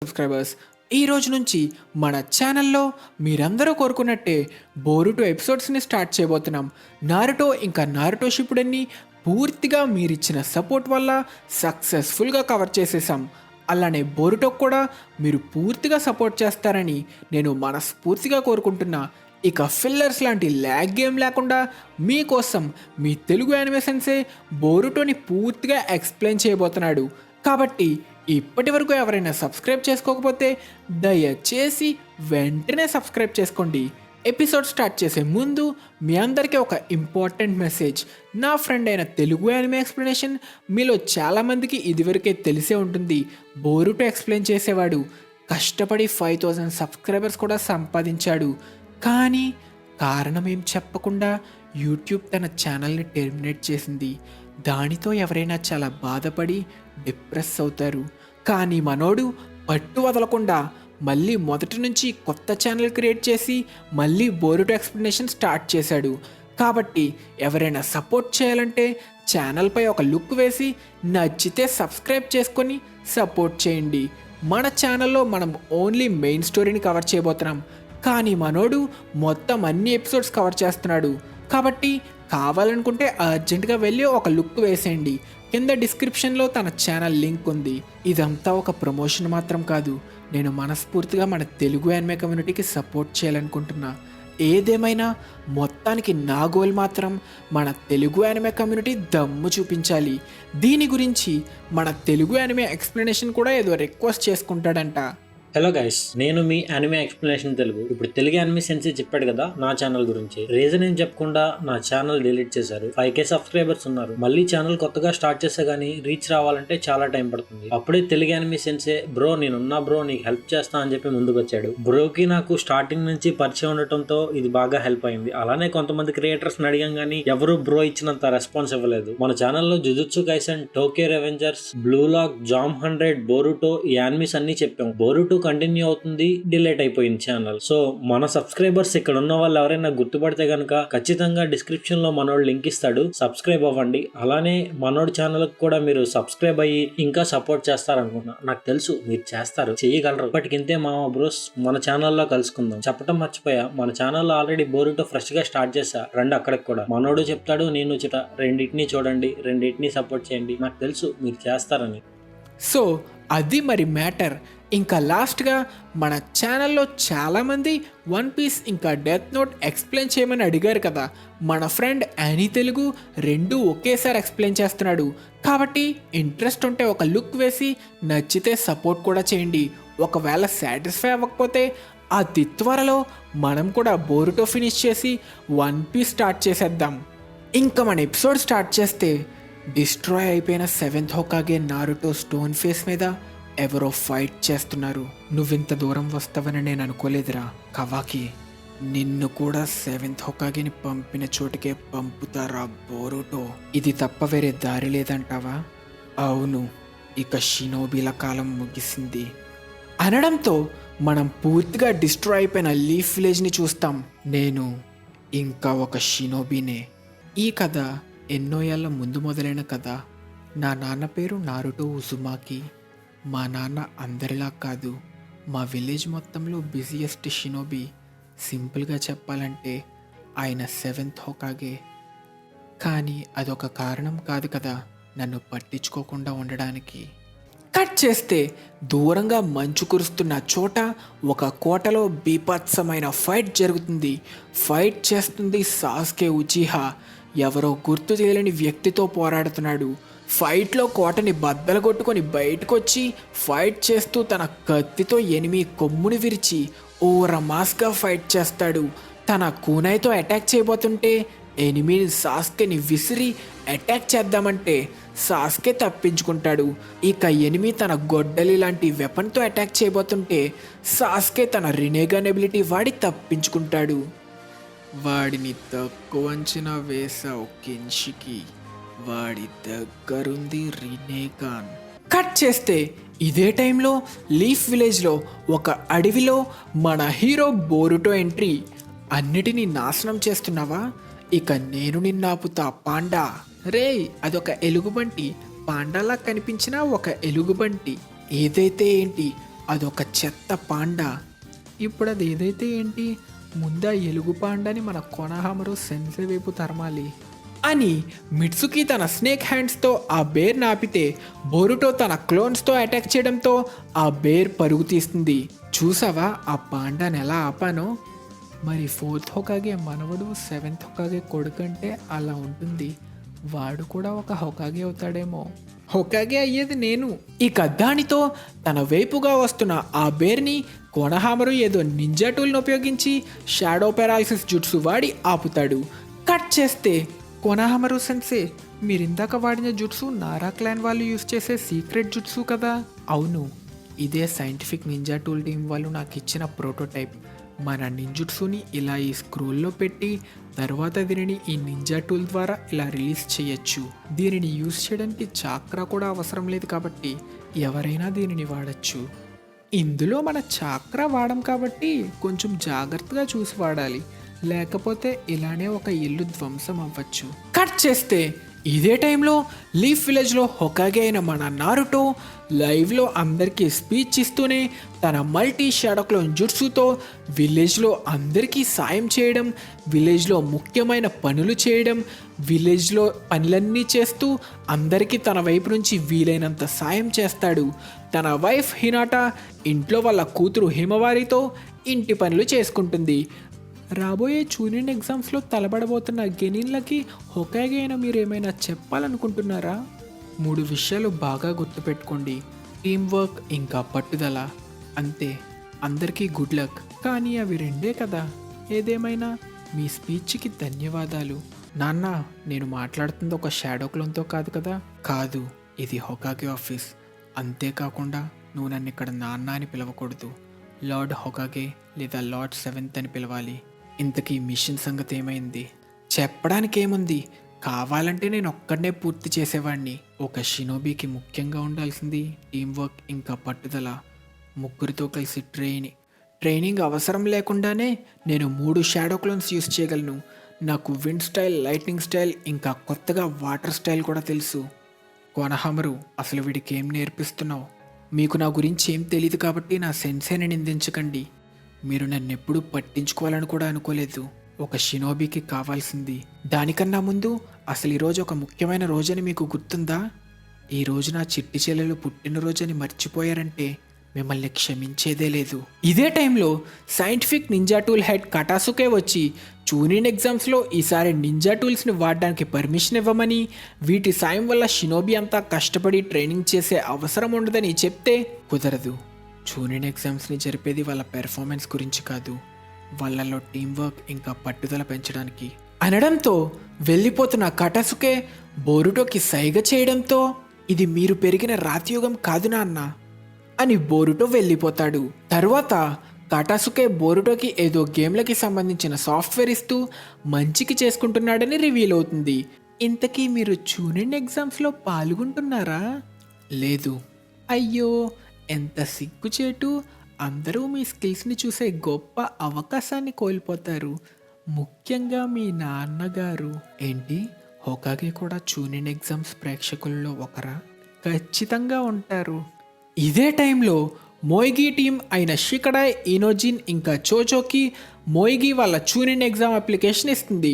Subscribers ఈ రోజు నుంచి మన ఛానల్లో మీరందరూ కోరుకున్నట్టే బోరుటో ఎపిసోడ్స్ని స్టార్ట్ చేయబోతున్నాం. నారుటో ఇంకా నారుటో షిప్పుడన్ని పూర్తిగా మీరిచ్చిన సపోర్ట్ వల్ల సక్సెస్ఫుల్గా కవర్ చేసేసాం. అలానే బోరుటో కూడా మీరు పూర్తిగా సపోర్ట్ చేస్తారని నేను మనస్ఫూర్తిగా కోరుకుంటున్నా. ఇక ఫిల్లర్స్ లాంటి ల్యాగ్ గేమ్ లేకుండా మీకోసం మీ తెలుగు యానిమేషన్సే బోరుటోని పూర్తిగా ఎక్స్ప్లెయిన్ చేయబోతున్నాడు. కాబట్టి ఇప్పటి వరకు ఎవరైనా సబ్స్క్రైబ్ చేసుకోకపోతే దయచేసి వెంటనే సబ్స్క్రైబ్ చేసుకోండి. ఎపిసోడ్ స్టార్ట్ చేసే ముందు మీ అందరికీ ఒక ఇంపార్టెంట్ మెసేజ్. నా ఫ్రెండ్ అయిన తెలుగు యానిమే ఎక్స్ప్లెనేషన్ మీలో చాలామందికి ఇదివరకే తెలిసే ఉంటుంది. బోరుటో ఎక్స్ప్లెయిన్ చేసేవాడు, కష్టపడి 5000 సబ్స్క్రైబర్స్ కూడా సంపాదించాడు. కానీ కారణం ఏం చెప్పకుండా యూట్యూబ్ తన ఛానల్ని టెర్మినేట్ చేసింది. దానితో ఎవరైనా చాలా బాధపడి డిప్రెస్ అవుతారు. కానీ మనోడు పట్టు వదలకుండా మళ్ళీ మొదటి నుంచి కొత్త ఛానల్ క్రియేట్ చేసి మళ్ళీ బోరుటో ఎక్స్ప్లెనేషన్ స్టార్ట్ చేశాడు. కాబట్టి ఎవరైనా సపోర్ట్ చేయాలంటే ఛానల్పై ఒక లుక్ వేసి నచ్చితే సబ్స్క్రైబ్ చేసుకొని సపోర్ట్ చేయండి. మన ఛానల్లో మనం ఓన్లీ మెయిన్ స్టోరీని కవర్ చేయబోతున్నాం. కానీ మనోడు మొత్తం అన్ని ఎపిసోడ్స్ కవర్ చేస్తున్నాడు. కాబట్టి కావాలనుకుంటే అర్జెంటుగా వెళ్ళి ఒక లుక్ వేసేయండి. కింద డిస్క్రిప్షన్లో తన ఛానల్ లింక్ ఉంది. ఇదంతా ఒక ప్రమోషన్ మాత్రం కాదు, నేను మనస్ఫూర్తిగా మన తెలుగు యానిమే కమ్యూనిటీకి సపోర్ట్ చేయాలనుకుంటున్నా. ఏదేమైనా మొత్తానికి నా గోల్ మాత్రం మన తెలుగు యానిమే కమ్యూనిటీ దమ్ము చూపించాలి. దీని గురించి మన తెలుగు యానిమే ఎక్స్ప్లెనేషన్ కూడా ఏదో రిక్వెస్ట్ చేసుకుంటాడంట. హలో గైస్, నేను మీ యానిమే ఎక్స్ప్లెనేషన్ తెలుగు. ఇప్పుడు తెలుగు యానిమే సెన్సీ చెప్పాడు కదా నా ఛానల్ గురించి. రీజన్ ఏం చెప్పకుండా నా ఛానల్ డిలీట్ చేశారు. 5K సబ్స్క్రైబర్స్ ఉన్నారు. మళ్ళీ ఛానల్ కొత్తగా స్టార్ట్ చేస్తే గానీ రీచ్ రావాలంటే చాలా టైం పడుతుంది. అప్పుడే తెలుగు యానిమే సెన్సే బ్రో నేనున్నా బ్రో నీకు హెల్ప్ చేస్తా అని చెప్పి ముందుకు వచ్చాడు. బ్రోకి నాకు స్టార్టింగ్ నుంచి పరిచయం ఉండటంతో ఇది బాగా హెల్ప్ అయింది. అలానే కొంతమంది క్రియేటర్స్ అడిగాం గానీ ఎవరు బ్రో ఇచ్చినంత రెస్పాన్స్ ఇవ్వలేదు. మన ఛానల్లో Jujutsu Kaisen, Tokyo Revengers, Blue Lock, Zom 100, Boruto ఈ యానిమీస్ అన్ని చెప్పాం. బోరుటో కంటిన్యూ అవుతుంది, డిలీట్ అయిపోయింది ఛానల్. సో మన సబ్స్క్రైబర్స్ ఇక్కడ ఉన్న వాళ్ళు ఎవరైనా గుర్తుపడితే గనక ఖచ్చితంగా డిస్క్రిప్షన్ లో మనోడు లింక్ ఇస్తాడు, సబ్స్క్రైబ్ అవ్వండి. అలానే మనోడు ఛానల్ కూడా మీరు సబ్స్క్రైబ్ అయ్యి ఇంకా సపోర్ట్ చేస్తారనుకున్నా. నాకు తెలుసు మీరు చేస్తారు, చేయగలరు. ఇప్పటికింతే మామ బ్రోస్, మన ఛానల్లో కలుసుకుందాం. చెప్పడం మర్చిపోయా, మన ఛానల్లో ఆల్రెడీ బోరుటో ఫ్రెష్ గా స్టార్ట్ చేశా. రండి అక్కడికి కూడా. మనోడు చెప్తాడు, నేను చెప్తా. రెండింటిని చూడండి, రెండింటిని సపోర్ట్ చేయండి. నాకు తెలుసు మీరు చేస్తారని. సో అది మరి మ్యాటర్. ఇంకా లాస్ట్గా మన ఛానల్లో చాలామంది వన్ పీస్ ఇంకా డెత్ నోట్ ఎక్స్ప్లెయిన్ చేయమని అడిగారు కదా. మన ఫ్రెండ్ యానీ తెలుగు రెండు ఒకేసారి ఎక్స్ప్లెయిన్ చేస్తున్నాడు. కాబట్టి ఇంట్రెస్ట్ ఉంటే ఒక లుక్ వేసి నచ్చితే సపోర్ట్ కూడా చేయండి. ఒకవేళ సాటిస్ఫై అవ్వకపోతే అతి త్వరలో మనం కూడా బోరుటో ఫినిష్ చేసి వన్ పీస్ స్టార్ట్ చేసేద్దాం. ఇంకా మన ఎపిసోడ్ స్టార్ట్ చేస్తే డిస్ట్రాయ్ అయిపోయిన 7th హోకాగే నారుటో స్టోన్ ఫేస్ మీద ఎవరో ఫైట్ చేస్తున్నారు. నువ్వింత దూరం వస్తావని నేను అనుకోలేదురా కవాకి. నిన్ను కూడా 7th హోకాగేని పంపిన చోటుకే పంపుతారా బోరుటో? ఇది తప్ప వేరే దారి లేదంటావా? అవును, ఇక షినోబీల కాలం ముగిసింది అనడంతో మనం పూర్తిగా డిస్ట్రాయ్ అయిపోయిన లీఫ్ విలేజ్ని చూస్తాం. నేను ఇంకా ఒక షినోబీనే. ఈ కథ ఎన్నో ఏళ్ళ ముందు మొదలైన కథ. నా నాన్న పేరు నారుటో ఉజుమాకి. మా నాన్న అందరిలా కాదు, మా విలేజ్ మొత్తంలో బిజియెస్ట్ షినోబి. సింపుల్గా చెప్పాలంటే ఆయన 7th హోకాగే. కానీ అదొక కారణం కాదు కదా నన్ను పట్టించుకోకుండా ఉండడానికి. కట్ చేస్తే దూరంగా మంచు కురుస్తున్న చోట ఒక కోటలో బీభత్సమైన ఫైట్ జరుగుతుంది. ఫైట్ చేస్తుంది సాస్కే ఉచిహా. ఎవరో గుర్తు తెలియని వ్యక్తితో పోరాడుతున్నాడు. ఫైట్లో కోటని బద్దలు కొట్టుకొని బయటకొచ్చి ఫైట్ చేస్తూ తన కత్తితో ఎనిమి కొమ్ముని విరిచి ఓరమాస్గా ఫైట్ చేస్తాడు. తన కూనైతో అటాక్ చేయబోతుంటే ఎనిమి సాస్కేని విసిరి అటాక్ చేద్దామంటే సాస్కే తప్పించుకుంటాడు. ఇక ఎనిమి తన గొడ్డలి లాంటి వెపన్తో అటాక్ చేయబోతుంటే సాస్కే తన రినేగాన్ ఎబిలిటీ వాడి తప్పించుకుంటాడు. వాడిని తక్కువ అంచనా వేసావు కెన్షికి, వాడి దగ్గరుంది రినేగాన్. కట్ చేస్తే ఇదే టైంలో లీఫ్ విలేజ్లో ఒక అడవిలో మన హీరో బోరుటో ఎంట్రీ. అన్నిటినీ నాశనం చేస్తున్నావా? ఇక నేను నిన్నాపుతా పాండా. రేయ్, అదొక ఎలుగుబంటి. పాండాలా కనిపించిన ఒక ఎలుగుబంటి. ఏదైతే ఏంటి, అదొక చెత్త పాండా. ఇప్పుడు అది ఏదైతే ఏంటి, ముందా ఎలుగు పాండాని మన కొనహామరు సెన్సే వైపు తరమాలి అని మిట్సుకి తన స్నేక్ హ్యాండ్స్తో ఆ బేర్ని ఆపితే, బోరుటో తన క్లోన్స్తో అటాక్ చేయడంతో ఆ బేర్ పరుగు తీస్తుంది. చూసావా ఆ పాండాని ఎలా ఆపానో? మరి ఫోర్త్ హొకాగే మనవడు సెవెంత్ హొకాగే కొడుకంటే అలా ఉంటుంది. వాడు కూడా ఒక హొకాగే అవుతాడేమో. హొకాగే అయ్యేది నేను. ఇక దానితో తన వైపుగా వస్తున్న ఆ బేర్ని కోనహామరు ఏదో నింజా టూల్ని ఉపయోగించి షాడో పెరాలిసిస్ జుట్సు వాడి ఆపుతాడు. కట్ చేస్తే, కోనహామరు సెన్సే, మీరిందాక వాడిన జుట్సు నారా క్లాన్ వాళ్ళు యూజ్ చేసే సీక్రెట్ జుట్సు కదా? అవును, ఇదే సైంటిఫిక్ నింజా టూల్ టీం వాళ్ళు నాకు ఇచ్చిన ప్రోటోటైప్. మన నింజుట్సుని ఇలా ఈ స్క్రోల్లో పెట్టి తర్వాత దీనిని ఈ నింజా టూల్ ద్వారా ఇలా రిలీజ్ చేయొచ్చు. దీనిని యూజ్ చేయడానికి చాక్రా కూడా అవసరం లేదు కాబట్టి ఎవరైనా దీనిని వాడచ్చు. ఇందులో మన చాక్రా వాడం కాబట్టి కొంచెం జాగ్రత్తగా చూసి వాడాలి, లేకపోతే ఇలానే ఒక ఇల్లు ధ్వంసం అవ్వచ్చు. కట్ చేస్తే ఇదే టైంలో లీఫ్ విలేజ్లో హొకాగే అయిన మన నారుటో లైవ్లో అందరికీ స్పీచ్ ఇస్తూనే తన మల్టీ షాడో క్లోన్ జుట్సుతో విలేజ్లో అందరికీ సాయం చేయడం, విలేజ్లో ముఖ్యమైన పనులు చేయడం, విలేజ్లో పనులన్నీ చేస్తూ అందరికీ తన వైపు నుంచి వీలైనంత సాయం చేస్తాడు. తన వైఫ్ హినాటా ఇంట్లో వాళ్ళ కూతురు హిమవారితో ఇంటి పనులు చేసుకుంటుంది. రాబోయే చూనిన్ ఎగ్జామ్స్లో తలబడబోతున్న గెనిన్లకి హొకాగే అయినా మీరు ఏమైనా చెప్పాలనుకుంటున్నారా? 3 విషయాలు బాగా గుర్తుపెట్టుకోండి. టీం వర్క్ ఇంకా పట్టుదల. అంతే. అందరికీ గుడ్ లక్. కానీ అవి రెండే కదా. ఏదేమైనా మీ స్పీచ్కి ధన్యవాదాలు. నాన్న, నేను మాట్లాడుతుంది ఒక షాడో క్లోన్తో కాదు కదా? కాదు, ఇది హొకాగే ఆఫీస్. అంతేకాకుండా నువ్వు నన్ను ఇక్కడ నాన్న అని పిలవకూడదు. లార్డ్ హొకాగే లేదా లార్డ్ సెవెంత్ అని పిలవాలి. ఇంతకీ మిషన్ సంగతి ఏమైంది? చెప్పడానికి ఏముంది, కావాలంటే నేను ఒక్కడనే పూర్తి చేసేవాడిని. ఒక షినోబీకి ముఖ్యంగా ఉండాల్సింది టీం వర్క్ ఇంకా పట్టుదల. ముగ్గురితో కలిసి ట్రైనింగ్ అవసరం లేకుండానే నేను 3 షాడో క్లోన్స్ యూస్ చేయగలను. నాకు విండ్ స్టైల్, లైట్నింగ్ స్టైల్ ఇంకా కొత్తగా వాటర్ స్టైల్ కూడా తెలుసు. కోనహామరు, అసలు వీడికి ఏం నేర్పిస్తున్నావు? మీకు నా గురించి ఏం తెలియదు కాబట్టి నా సెన్సేని నిందించకండి. మీరు నన్ను ఎప్పుడూ పట్టించుకోవాలని కూడా అనుకోలేదు. ఒక షినోబీకి కావాల్సింది. దానికన్నా ముందు అసలు ఈరోజు ఒక ముఖ్యమైన రోజని మీకు గుర్తుందా? ఈ రోజు నా చిట్టి చెల్లెలు పుట్టినరోజని మర్చిపోయారంటే మిమ్మల్ని క్షమించేదే లేదు. ఇదే టైంలో సైంటిఫిక్ నింజా టూల్ హెడ్ కటాసుకే వచ్చి చూనిన్ ఎగ్జామ్స్లో ఈసారి నింజా టూల్స్ని వాడడానికి పర్మిషన్ ఇవ్వమని, వీటి సాయం వల్ల షినోబీ అంతా కష్టపడి ట్రైనింగ్ చేసే అవసరం ఉండదని చెప్తే, కుదరదు. చూనిన్ ఎగ్జామ్స్ని జరిపేది వాళ్ళ పెర్ఫార్మెన్స్ గురించి కాదు, వాళ్ళలో టీం వర్క్ ఇంకా పట్టుదల పెంచడానికి అనడంతో వెళ్ళిపోతున్న కటాసుకే బోరుటోకి సైగ చేయడంతో, ఇది మీరు పెరిగిన రాతియుగం కాదు నాన్న అని బోరుటో వెళ్ళిపోతాడు. తర్వాత కటాసుకే బోరుటోకి ఏదో గేమ్లకి సంబంధించిన సాఫ్ట్వేర్ ఇస్తూ మంచికి చేసుకుంటున్నాడని రివీల్ అవుతుంది. ఇంతకీ మీరు చూనిన్ ఎగ్జామ్స్లో పాల్గొంటున్నారా? లేదు. అయ్యో, ఎంత సిగ్గుచేటు. అందరూ మీ స్కిల్స్ని చూసే గొప్ప అవకాశాన్ని కోల్పోతారు, ముఖ్యంగా మీ నాన్నగారు. ఏంటి, హొకాగే కూడా చూనిన్ ఎగ్జామ్స్ ప్రేక్షకుల్లో ఒకరా? ఖచ్చితంగా ఉంటారు. ఇదే టైంలో మోయిగి టీం అయిన షికడాయ్, ఇనోజిన్ ఇంకా చోచోకి మోయిగి వాళ్ళ చూనిన్ ఎగ్జామ్ అప్లికేషన్ ఇస్తుంది.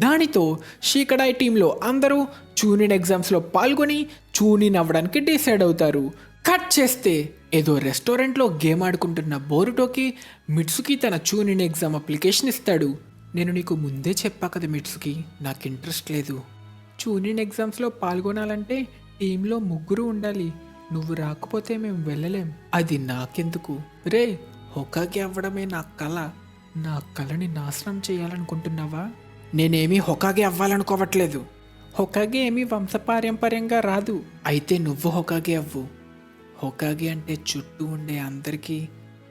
దానితో షికడాయ్ టీంలో అందరూ చూనిన్ ఎగ్జామ్స్లో పాల్గొని చూనిన్ అవ్వడానికి డిసైడ్ అవుతారు. కట్ చేస్తే ఏదో రెస్టారెంట్లో గేమ్ ఆడుకుంటున్న బోరుటోకి మిట్సుకి తన చూనిన్ ఎగ్జామ్ అప్లికేషన్ ఇస్తాడు. నేను నీకు ముందే చెప్పా కదా మిట్సుకి, నాకు ఇంట్రెస్ట్ లేదు. చూనిన్ ఎగ్జామ్స్లో పాల్గొనాలంటే టీంలో 3 ఉండాలి. నువ్వు రాకపోతే మేము వెళ్ళలేం. అది నాకెందుకు రే? హొకాగే అవ్వడమే నా కళ. నా కళని నాశనం చేయాలనుకుంటున్నావా? నేనేమీ హొకాగే అవ్వాలనుకోవట్లేదు. హొకాగే ఏమీ వంశపారంపర్యంగా రాదు. అయితే నువ్వు హొకాగే అవ్వు. హొకాగే అంటే చుట్టూ ఉండే అందరికీ,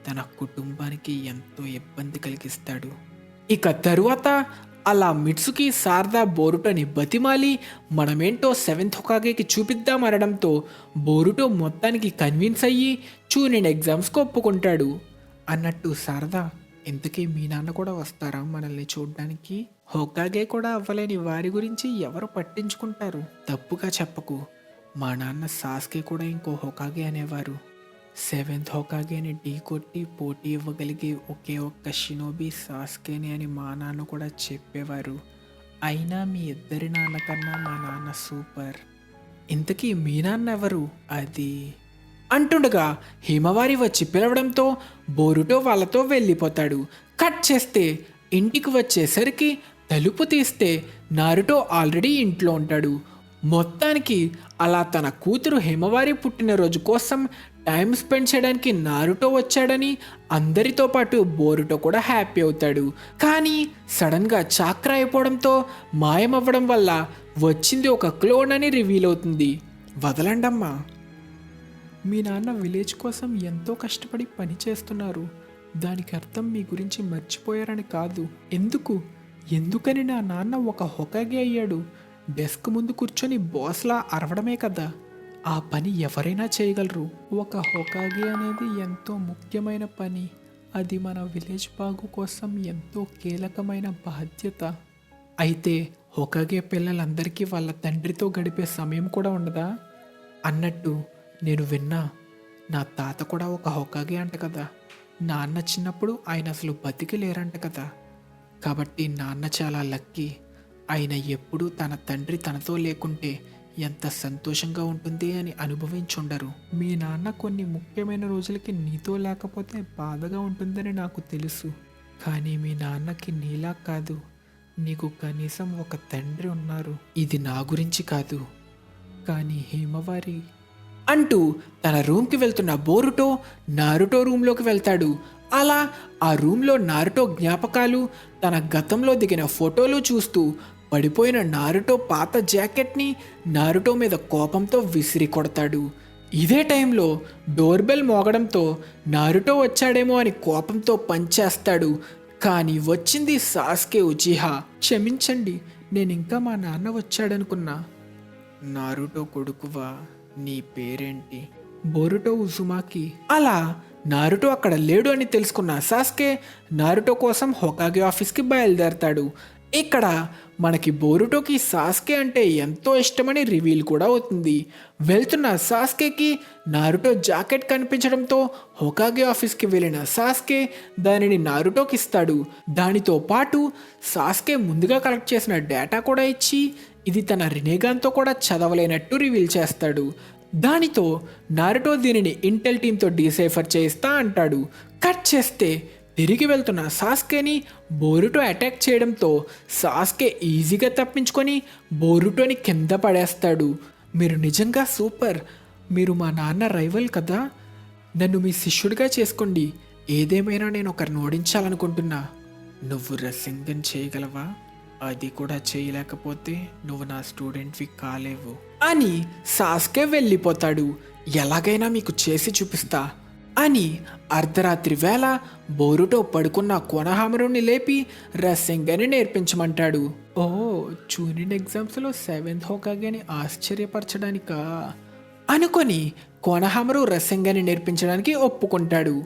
తన కుటుంబానికి ఎంతో ఇబ్బంది కలిగిస్తాడు. ఇక తరువాత అలా మిట్సుకి శారదా బోరుటోని బతిమాలి మనమేంటో 7th హొకాగేకి చూపిద్దామనడంతో బోరుటో మొత్తానికి కన్విన్స్ అయ్యి చూనిన్ ఎగ్జామ్స్కి ఒప్పుకుంటాడు. అన్నట్టు శారదా, ఇంతకీ మీ నాన్న కూడా వస్తారా మనల్ని చూడ్డానికి? హొకాగే కూడా అవ్వలేని వారి గురించి ఎవరు పట్టించుకుంటారు? తప్పుగా చెప్పకు. మా నాన్న సాస్కే కూడా ఇంకో హొకాగే అనేవారు. సెవెంత్ హోకాగేని ఢీ కొట్టి పోటీ ఇవ్వగలిగే ఒకే ఒక్క షినోబి సాస్కేని అని మా నాన్న కూడా చెప్పేవారు. అయినా మీ ఇద్దరి నాన్న కన్నా మా నాన్న సూపర్. ఇంతకీ మీ నాన్న ఎవరు? అది అంటుండగా హిమవారి వచ్చి పిలవడంతో బోరుటో వాళ్ళతో వెళ్ళిపోతాడు. కట్ చేస్తే ఇంటికి వచ్చేసరికి తలుపు తీస్తే నారుటో ఆల్రెడీ ఇంట్లో ఉంటాడు. మొత్తానికి అలా తన కూతురు హిమవారి పుట్టినరోజు కోసం టైం స్పెండ్ చేయడానికి నారుటో వచ్చాడని అందరితో పాటు బోరుటో కూడా హ్యాపీ అవుతాడు. కానీ సడన్గా చాక్రా అయిపోవడంతో మాయమవ్వడం వల్ల వచ్చింది ఒక క్లోన్ అని రివీల్ అవుతుంది. వదలండమ్మా. మీ నాన్న విలేజ్ కోసం ఎంతో కష్టపడి పని చేస్తున్నారు. దానికి అర్థం మీ గురించి మర్చిపోయారని కాదు. ఎందుకని నా నాన్న ఒక హొకాగే అయ్యాడు? డెస్క్ ముందు కూర్చొని బాస్లా అరవడమే కదా. ఆ పని ఎవరైనా చేయగలరు. ఒక హొకాగే అనేది ఎంతో ముఖ్యమైన పని. అది మన విలేజ్ బాగు కోసం ఎంతో కీలకమైన బాధ్యత. అయితే హొకాగే పిల్లలందరికీ వాళ్ళ తండ్రితో గడిపే సమయం కూడా ఉండదా? అన్నట్టు నేను విన్నా, నా తాత కూడా ఒక హొకాగే అంట కదా. నాన్న చిన్నప్పుడు ఆయన అసలు బతికి లేరంట కదా. కాబట్టి నాన్న చాలా లక్కీ. ఆయన ఎప్పుడూ తన తండ్రి తనతో లేకుంటే ఎంత సంతోషంగా ఉంటుంది అని అనుభవించుండరు. మీ నాన్న కొన్ని ముఖ్యమైన రోజులకి నీతో లేకపోతే బాధగా ఉంటుందని నాకు తెలుసు. కానీ మీ నాన్నకి నీలా కాదు, నీకు కనీసం ఒక తండ్రి ఉన్నారు. ఇది నా గురించి కాదు, కానీ హిమవారి అంటూ తన రూమ్కి వెళ్తున్న బోరుటో నారుటో రూమ్లోకి వెళ్తాడు. అలా ఆ రూమ్లో నారుటో జ్ఞాపకాలు, తన గతంలో దిగిన ఫోటోలు చూస్తూ పడిపోయిన నారుటో పాత జాకెట్ని నారుటో మీద కోపంతో విసిరి కొడతాడు. ఇదే టైంలో డోర్ బెల్ మోగడంతో నారుటో వచ్చాడేమో అని కోపంతో పంచేస్తాడు. కానీ వచ్చింది సాస్కే ఉచిహా. క్షమించండి, నేను ఇంకా మా నాన్న వచ్చాడనుకున్నా. నారుటో కొడుకువా, నీ పేరేంటి? బోరుటో ఉజుమాకి. అలా నారుటో అక్కడ లేడు అని తెలుసుకున్న సాస్కే నారుటో కోసం హొకాగే ఆఫీస్కి బయలుదేరతాడు. ఇక్కడ మనకి బోరుటోకి సాస్కే అంటే ఎంతో ఇష్టమని రివీల్ కూడా అవుతుంది. వెళ్తున్న సాస్కేకి నారుటో జాకెట్ కనిపించడంతో హొకాగే ఆఫీస్కి వెళ్ళిన సాస్కే దానిని నారుటోకి ఇస్తాడు. దానితో పాటు సాస్కే ముందుగా కలెక్ట్ చేసిన డేటా కూడా ఇచ్చి ఇది తన రినేగాన్తో కూడా చదవలేనట్టు రివీల్ చేస్తాడు. దానితో నారుటో దీనిని ఇంటెల్ టీంతో డీసైఫర్ చేయిస్తా అంటాడు. కట్ చేస్తే తిరిగి వెళ్తున్న సాస్కేని బోరుటో అటాక్ చేయడంతో సాస్కే ఈజీగా తప్పించుకొని బోరుటోని కింద పడేస్తాడు. మీరు నిజంగా సూపర్. మీరు మా నాన్న రైవల్ కదా. నన్ను మీ శిష్యుడిగా చేసుకోండి. ఏదేమైనా నేను ఒకరిని ఓడించాలనుకుంటున్నా. నువ్వు రెసింగన్ చేయగలవా? అది కూడా చేయలేకపోతే నువ్వు నా స్టూడెంట్వి కాలేవు అని సాస్కే వెళ్ళిపోతాడు. ఎలాగైనా మీకు చేసి చూపిస్తా అని అర్ధరాత్రి వేళ బోరుటో పడుకున్న కొనహామరుని లేపి రసింగని నేర్పించమంటాడు. ఓ, జూనియర్ ఎగ్జామ్స్లో 7th హోకాగేని ఆశ్చర్యపరచడానికా అనుకొని కొనహామరు రసింగని నేర్పించడానికి ఒప్పుకుంటాడు.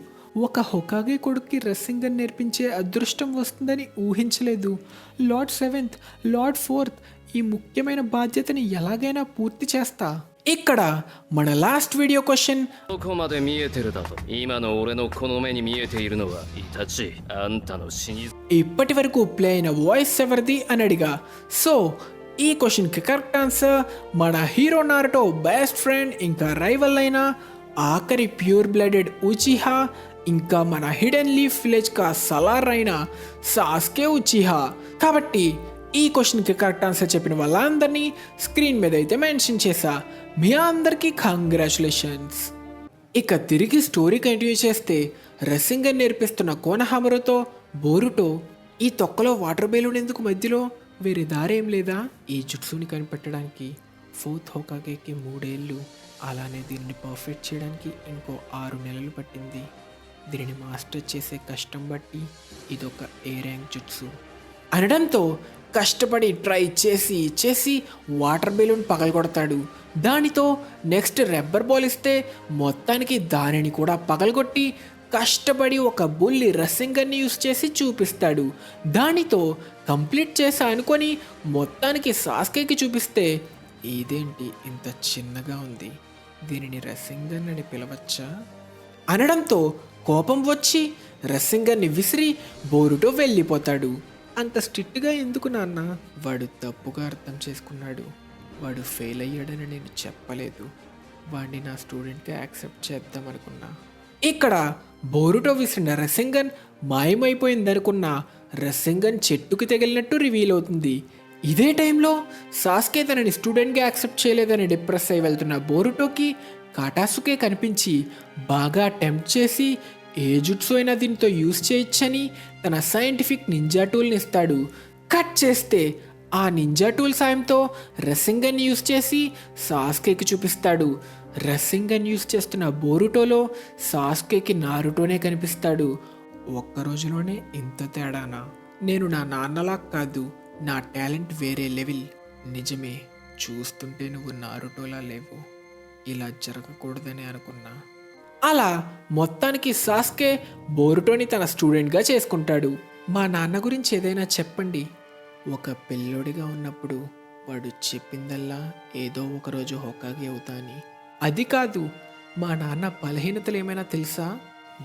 ఒక హొకాగే కొడుక్కి రెస్సింగన్ నేర్పించే అదృష్టం వస్తుందని ఊహించలేదు. లార్డ్ 7th, లార్డ్ 4th, ఈ ముఖ్యమైన బాధ్యతని ఎలాగైనా పూర్తి చేస్తా. ఇక్కడ మన లాస్ట్ వీడియో క్వశ్చన్, ఇప్పటి వరకు ప్లే అయిన వాయిస్ ఎవరిది అని అడిగా. సో ఈ క్వశ్చన్కి కరెక్ట్ ఆన్సర్ మన హీరో నారుటో బెస్ట్ ఫ్రెండ్ ఇంకా రైవల్ అయిన ఆఖరి ప్యూర్ బ్లడెడ్ ఉచిహా ఇంకా మన హిడెన్ లీఫ్ విలేజ్ కా సలార్ అయిన సాస్కే ఉచిహా. కాబట్టి ఈ క్వశ్చన్కి కరెక్ట్ ఆన్సర్ చెప్పిన వాళ్ళందరినీ స్క్రీన్ మీద అయితే మెన్షన్ చేశా. మీ అందరికీ కంగ్రాచులేషన్స్. ఇక తిరిగి స్టోరీ కంటిన్యూ చేస్తే రెస్సింగన్ నేర్పిస్తున్న కోనహామరుతో బోరుటో ఈ తొక్కలో వాటర్ బెలూన్ ఎందుకు మధ్యలో? వేరే దారేం లేదా? ఈ జుట్సుని కనిపెట్టడానికి 4th హోకాగేకి 3 ఏళ్ళు, అలానే దీన్ని పర్ఫెక్ట్ చేయడానికి ఇంకో 6 నెలలు పట్టింది. దీనిని మాస్టర్ చేసే కష్టం బట్టి ఇదొక ఏ ర్యాంక్ జుట్సు అనడంతో కష్టపడి ట్రై చేసి వాటర్ బెలూన్ పగలగొడతాడు. దానితో నెక్స్ట్ రబ్బర్ బాల్ ఇస్తే మొత్తానికి దానిని కూడా పగలగొట్టి కష్టపడి ఒక బుల్లి రెస్సింగన్ని యూస్ చేసి చూపిస్తాడు. దానితో కంప్లీట్ చేసా అనుకొని మొత్తానికి సాస్కేకి చూపిస్తే ఇదేంటి ఇంత చిన్నగా ఉంది, దీనిని రెస్సింగన్ అని పిలవచ్చా అనడంతో కోపం వచ్చి రసింగన్ని విసిరి బోరుటో వెళ్ళిపోతాడు. అంత స్ట్రిక్ట్గా ఎందుకు నాన్న? వాడు తప్పుగా అర్థం చేసుకున్నాడు. వాడు ఫెయిల్ అయ్యాడని నేను చెప్పలేదు. వాడిని నా స్టూడెంట్గా యాక్సెప్ట్ చేద్దాం అనుకున్నా. ఇక్కడ బోరుటో విసిరిన రసింగన్ మాయమైపోయిందనుకున్న రసింగన్ చెట్టుకు తగిలినట్టు రివీల్ అవుతుంది. ఇదే టైంలో సాస్కే తనని స్టూడెంట్గా యాక్సెప్ట్ చేయలేదని డిప్రెస్ అయి వెళ్తున్న బోరుటోకి కాటాసుకే కనిపించి బాగా టెంప్ట్ చేసి ఏ జుట్సు అయినా దీంతో యూజ్ చేయొచ్చని తన సైంటిఫిక్ నింజా టూల్ని ఇస్తాడు. కట్ చేస్తే ఆ నింజా టూల్ సాయంతో రసింగన్ యూజ్ చేసి సాస్కేకి చూపిస్తాడు. రసింగన్ యూజ్ చేస్తున్న బోరుటోలో సాస్కేకి నారుటోనే కనిపిస్తాడు. ఒక్క రోజులోనే ఇంత తేడానా? నేను నా నాన్నలా కాదు, నా టాలెంట్ వేరే లెవెల్. నిజమే, చూస్తుంటే నువ్వు నారుటోలా లేవు. ఇలా జరగకూడదని అనుకున్నా. అలా మొత్తానికి సాస్కే బోరుటోని తన స్టూడెంట్గా చేసుకుంటాడు. మా నాన్న గురించి ఏదైనా చెప్పండి. ఒక పిల్లోడిగా ఉన్నప్పుడు వాడు చెప్పిందల్లా ఏదో ఒకరోజు హోకాగి అవుతా అని. అది కాదు, మా నాన్న బలహీనతలు ఏమైనా తెలుసా?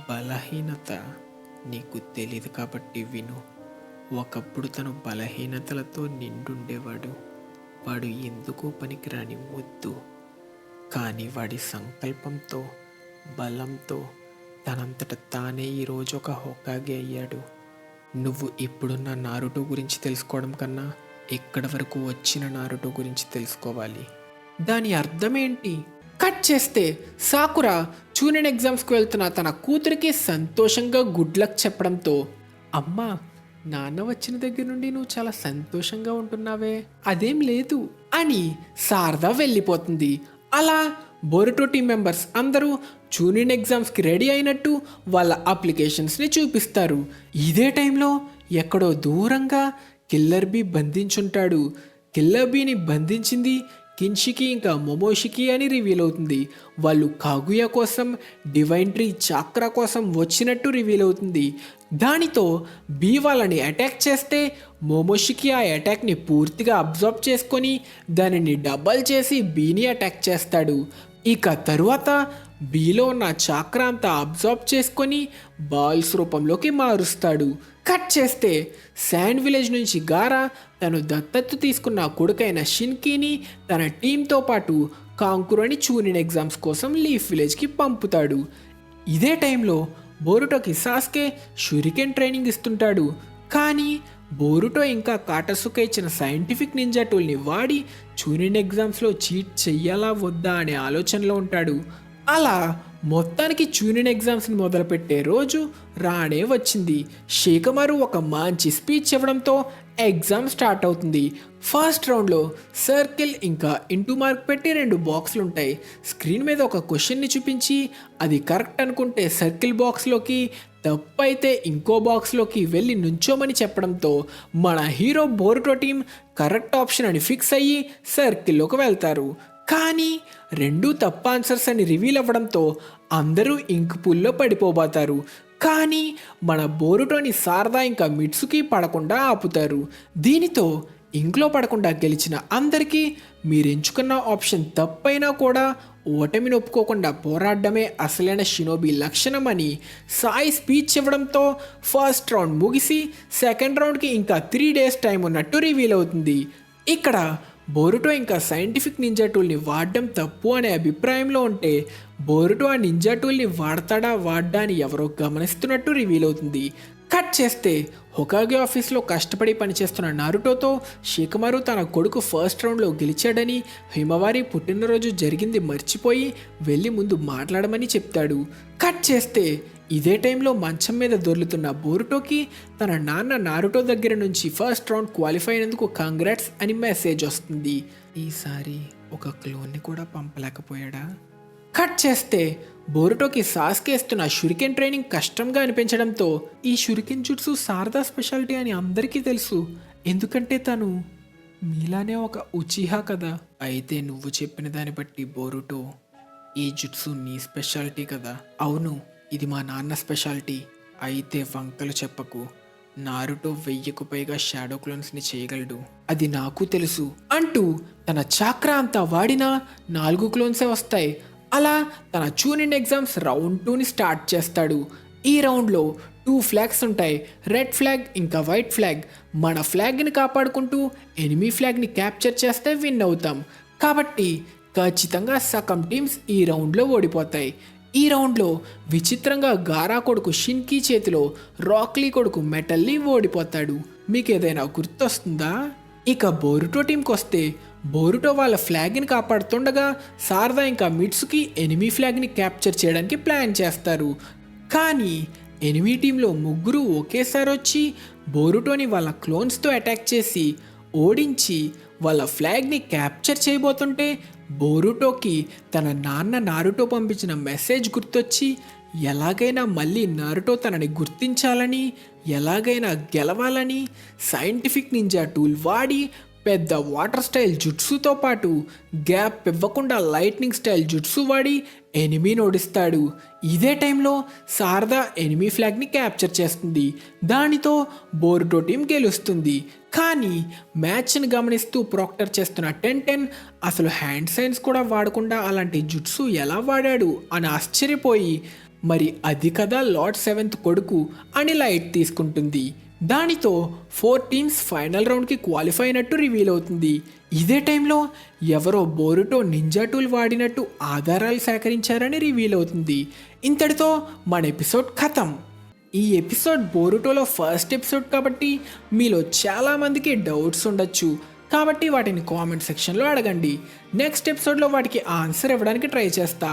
బలహీనత నీకు తెలీదు కాబట్టి విను. ఒకప్పుడు తను బలహీనతలతో నిండుండేవాడు. వాడు ఎందుకు పనికిరాని ముద్దు. కానీ వాడి సంకల్పంతో, బలంతో తనంతట తానే ఈరోజు ఒక హోకాగి అయ్యాడు. నువ్వు ఇప్పుడున్న నారుటో గురించి తెలుసుకోవడం కన్నా ఇక్కడి వరకు వచ్చిన నారుటో గురించి తెలుసుకోవాలి. దాని అర్థం ఏంటి? కట్ చేస్తే సాకురా చూనిన్ ఎగ్జామ్స్కి వెళ్తున్న తన కూతురికి సంతోషంగా గుడ్ లక్ చెప్పడంతో, అమ్మా నాన్న వచ్చిన దగ్గర నుండి నువ్వు చాలా సంతోషంగా ఉంటున్నావే. అదేం లేదు అని శారదా వెళ్ళిపోతుంది. అలా బోరుటో టీం మెంబర్స్ అందరూ చూనిన్ ఎగ్జామ్స్కి రెడీ అయినట్టు వాళ్ళ అప్లికేషన్స్ని చూపిస్తారు. ఇదే టైంలో ఎక్కడో దూరంగా కిల్లర్ బీ బంధించుంటాడు. కిల్లర్ బీని బంధించింది కిన్షికి ఇంకా మొమోషికి అని రివీల్ అవుతుంది. వాళ్ళు కాగుయా కోసం, డివైన్ ట్రీ చాక్రా కోసం వచ్చినట్టు రివీల్ అవుతుంది. దానితో బీ వాళ్ళని అటాక్ చేస్తే మొమోషికి ఆ అటాక్ని పూర్తిగా అబ్జర్వ్ చేసుకొని దానిని డబల్ చేసి బీని అటాక్ చేస్తాడు. ఇక తరువాత బీలో ఉన్న చాక్రా అంతా అబ్జర్వ్ చేసుకొని బాల్స్ రూపంలోకి మారుస్తాడు. కట్ చేస్తే శాండ్ విలేజ్ నుంచి గారా తను దత్తత్తు తీసుకున్న కొడుకైన షిన్కీని తన టీంతో పాటు కాంకురోని చూనిన్ ఎగ్జామ్స్ కోసం లీఫ్ విలేజ్కి పంపుతాడు. ఇదే టైంలో బోరుటోకి సాస్కే షురికెన్ ట్రైనింగ్ ఇస్తుంటాడు. కానీ బోరుటో ఇంకా కాటసుకే ఇచ్చిన సైంటిఫిక్ నింజా టూల్ని వాడి చూనిన్ ఎగ్జామ్స్లో చీట్ చెయ్యాలా వద్దా అనే ఆలోచనలో ఉంటాడు. అలా మొత్తానికి చూనిన్ ఎగ్జామ్స్ని మొదలుపెట్టే రోజు రానే వచ్చింది. షేకమారు ఒక మంచి స్పీచ్ ఇవ్వడంతో ఎగ్జామ్ స్టార్ట్ అవుతుంది. ఫస్ట్ రౌండ్లో సర్కిల్ ఇంకా ఇంటూ మార్క్ పెట్టి 2 బాక్సులు ఉంటాయి. స్క్రీన్ మీద ఒక క్వశ్చన్ని చూపించి అది కరెక్ట్ అనుకుంటే సర్కిల్ బాక్స్లోకి, తప్పైతే ఇంకో బాక్స్లోకి వెళ్ళి నుంచోమని చెప్పడంతో మన hero Boruto team correct option అని ఫిక్స్ అయ్యి సర్కిల్లోకి వెళ్తారు. కానీ 2 తప్పు ఆన్సర్స్ అని రివీల్ అవ్వడంతో అందరూ ఇంక్ పూల్లో పడిపోబోతారు. కానీ మన బోరుటోని శారదా ఇంకా మిట్సుకి పడకుండా ఆపుతారు. దీనితో ఇంక్లో పడకుండా గెలిచిన అందరికీ మీరు ఎంచుకున్న ఆప్షన్ తప్పైనా కూడా ఓటమిని ఒప్పుకోకుండా పోరాడమే అసలైన షినోబి లక్షణం అని సాయి స్పీచ్ ఇవ్వడంతో ఫస్ట్ రౌండ్ ముగిసి సెకండ్ రౌండ్కి ఇంకా 3 days టైం ఉన్నట్టు రివీల్ అవుతుంది. ఇక్కడ బోరుటో ఇంకా సైంటిఫిక్ నింజా టూల్ని వాడడం తప్పు అనే అభిప్రాయంలో ఉంటే బోరుటో ఆ నింజా టూల్ని వాడతాడా వాడ్డా అని ఎవరో గమనిస్తున్నట్టు రివీల్ అవుతుంది. కట్ చేస్తే హొకాగే ఆఫీస్లో కష్టపడి పనిచేస్తున్న నారుటోతో షికమారు తన కొడుకు ఫస్ట్ రౌండ్లో గెలిచాడని, హిమవారి పుట్టినరోజు జరిగింది మర్చిపోయి వెళ్ళి ముందు మాట్లాడమని చెప్తాడు. కట్ చేస్తే ఇదే టైంలో మంచం మీద దొర్లుతున్న బోరుటోకి తన నాన్న నారుటో దగ్గర నుంచి ఫస్ట్ రౌండ్ క్వాలిఫై అయినందుకు కంగ్రాట్స్ అని మెసేజ్ వస్తుంది. ఈసారి ఒక క్లోన్ని కూడా పంపలేకపోయాడా? కట్ చేస్తే బోరుటోకి సాస్కే ఇస్తున్న షురికెన్ ట్రైనింగ్ కష్టంగా అనిపించడంతో ఈ షురికెన్ జుట్సు శారదా స్పెషాలిటీ అని అందరికీ తెలుసు, ఎందుకంటే తను మీలానే ఒక ఉచిహా కదా. అయితే నువ్వు చెప్పిన దాన్ని బట్టి బోరుటో ఈ జుట్సు నీ స్పెషాలిటీ కదా? అవును, ఇది మా నాన్న స్పెషాలిటీ. అయితే వంకలు చెప్పకు. నారుటో 1000కు పైగా షాడో క్లోన్స్ని చేయగలడు, అది నాకు తెలుసు అంటూ తన చాక్రా అంతా వాడినా 4 క్లోన్సే వస్తాయి. అలా తన చూనింగ్ ఎగ్జామ్స్ రౌండ్ 2ని స్టార్ట్ చేస్తాడు. ఈ రౌండ్లో 2 ఫ్లాగ్స్ ఉంటాయి, రెడ్ ఫ్లాగ్ ఇంకా వైట్ ఫ్లాగ్. మన ఫ్లాగ్ని కాపాడుకుంటూ ఎనిమీ ఫ్లాగ్ని క్యాప్చర్ చేస్తే విన్ అవుతాం. కాబట్టి ఖచ్చితంగా సగం టీమ్స్ ఈ రౌండ్లో ఓడిపోతాయి. ఈ రౌండ్లో విచిత్రంగా గారా కొడుకు షిన్కీ చేతిలో రాక్లీ కొడుకు మెటల్లీ ఓడిపోతాడు. మీకు ఏదైనా గుర్తొస్తుందా? ఇక బోరుటో టీంకి వస్తే బోరుటో వాళ్ళ ఫ్లాగ్ని కాపాడుతుండగా శారదా ఇంకా మిట్సుకి ఎనిమీ ఫ్లాగ్ని క్యాప్చర్ చేయడానికి ప్లాన్ చేస్తారు. కానీ ఎనిమీ టీంలో ముగ్గురు ఒకేసారి వచ్చి బోరుటోని వాళ్ళ క్లోన్స్తో అటాక్ చేసి ఓడించి వాళ్ళ ఫ్లాగ్ని క్యాప్చర్ చేయబోతుంటే బోరుటోకి తన నాన్న నారుటో పంపించిన మెసేజ్ గుర్తొచ్చి ఎలాగైనా మళ్ళీ నారుటో తనని గుర్తించాలని, ఎలాగైనా గెలవాలని సైంటిఫిక్ నింజా టూల్ వాడి పెద్ద వాటర్ స్టైల్ జుట్సుతో పాటు గ్యాప్ ఇవ్వకుండా లైట్నింగ్ స్టైల్ జుట్సు వాడి ఎనిమీని ఓడిస్తాడు. ఇదే టైంలో శారదా ఎనిమీ ఫ్లాగ్ని క్యాప్చర్ చేస్తుంది. దానితో బోరుటో టీం గెలుస్తుంది. కానీ మ్యాచ్ని గమనిస్తూ ప్రాక్టర్ చేస్తున్న 10-10 అసలు హ్యాండ్ సైన్స్ కూడా వాడకుండా అలాంటి జుట్సు ఎలా వాడాడు అని ఆశ్చర్యపోయి మరి అది కదా లార్డ్ 7th కొడుకు అని లైట్ తీసుకుంటుంది. దానితో 4 టీమ్స్ ఫైనల్ రౌండ్కి క్వాలిఫై అయినట్టు రివీల్ అవుతుంది. ఇదే టైంలో ఎవరో బోరుటో నింజా టూల్ వాడినట్టు ఆధారాలు సేకరించారని రివీల్ అవుతుంది. ఇంతటితో మన ఎపిసోడ్ ఖతం. ఈ ఎపిసోడ్ బోరుటోలో ఫస్ట్ ఎపిసోడ్ కాబట్టి మీలో చాలామందికి డౌట్స్ ఉండొచ్చు. కాబట్టి వాటిని కామెంట్ సెక్షన్లో అడగండి. నెక్స్ట్ ఎపిసోడ్లో వాటికి ఆన్సర్ ఇవ్వడానికి ట్రై చేస్తా.